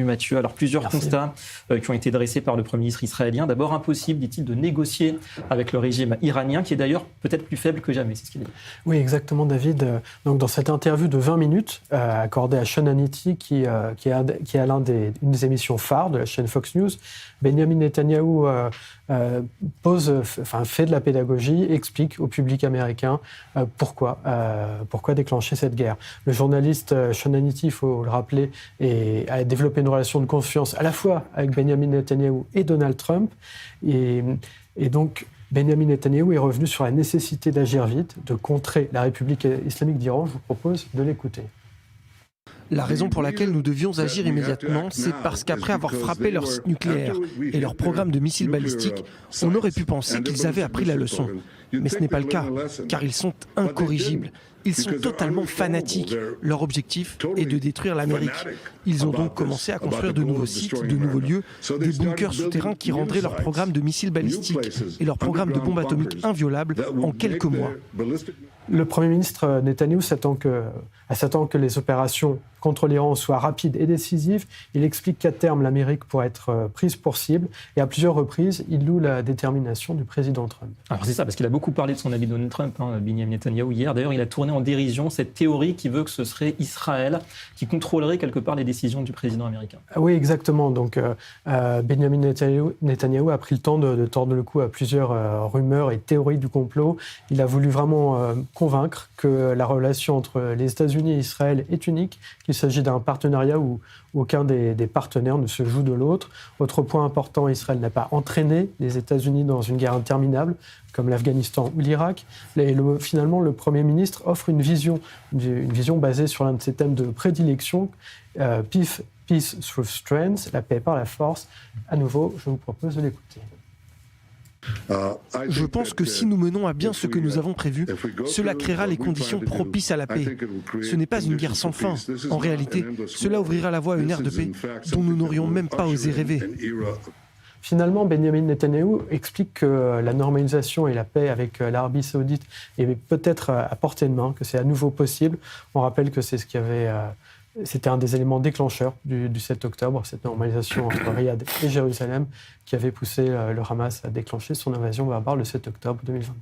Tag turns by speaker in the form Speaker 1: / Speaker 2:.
Speaker 1: Mathieu. Alors, plusieurs constats qui ont été dressés par le Premier ministre israélien. D'abord, impossible, dit-il, de négocier avec le régime iranien, qui est d'ailleurs peut-être plus faible que jamais, c'est ce qu'il dit.
Speaker 2: Oui, exactement, David. Donc, dans cette interview de 20 minutes accordée à Sean Hannity, qui est une des émissions phares de la chaîne Fox News, Benjamin Netanyahou fait de la pédagogie, explique au public américain pourquoi déclencher cette guerre. Le journaliste Sean Hannity, il faut le rappeler, a développé une relation de confiance à la fois avec Benjamin Netanyahou et Donald Trump. Et donc, Benjamin Netanyahou est revenu sur la nécessité d'agir vite, de contrer la République islamique d'Iran. Je vous propose de l'écouter.
Speaker 3: La raison pour laquelle nous devions agir immédiatement, c'est parce qu'après avoir frappé leur site nucléaire et leur programme de missiles balistiques, on aurait pu penser qu'ils avaient appris la leçon. Mais ce n'est pas le cas, car ils sont incorrigibles. Ils sont totalement fanatiques. Leur objectif est de détruire l'Amérique. Ils ont donc commencé à construire de nouveaux sites, de nouveaux lieux, des bunkers souterrains qui rendraient leur programme de missiles balistiques et leur programme de bombes atomiques inviolables en quelques mois.
Speaker 2: Le Premier ministre Netanyahou s'attend que les opérations contre l'Iran soient rapides et décisives. Il explique qu'à terme, l'Amérique pourrait être prise pour cible. Et à plusieurs reprises, il loue la détermination du président Trump.
Speaker 1: Alors c'est ça, parce qu'il a beaucoup parlé de son ami Donald Trump, Benjamin Netanyahou, hier. D'ailleurs, il a tourné en dérision cette théorie qui veut que ce serait Israël qui contrôlerait quelque part les décisions du président américain.
Speaker 2: Oui, exactement. Donc, Benjamin Netanyahou a pris le temps de tordre le cou à plusieurs rumeurs et théories du complot. Il a voulu vraiment convaincre que la relation entre les États-Unis et Israël est unique, qu'il s'agit d'un partenariat où aucun des partenaires ne se joue de l'autre. Autre point important, Israël n'a pas entraîné les États-Unis dans une guerre interminable, comme l'Afghanistan ou l'Irak. Finalement, le Premier ministre offre une vision basée sur l'un de ses thèmes de prédilection, Peace through Strength, la paix par la force. À nouveau, je vous propose de l'écouter.
Speaker 3: Je pense que si nous menons à bien ce que nous avons prévu, cela créera les conditions propices à la paix. Ce n'est pas une guerre sans fin. En réalité, cela ouvrira la voie à une ère de paix dont nous n'aurions même pas osé rêver.
Speaker 2: Finalement, Benjamin Netanyahou explique que la normalisation et la paix avec l'Arabie saoudite est peut-être à portée de main, que c'est à nouveau possible. On rappelle que c'était un des éléments déclencheurs du 7 octobre, cette normalisation entre Riyad et Jérusalem, qui avait poussé le Hamas à déclencher son invasion barbare le 7 octobre 2022.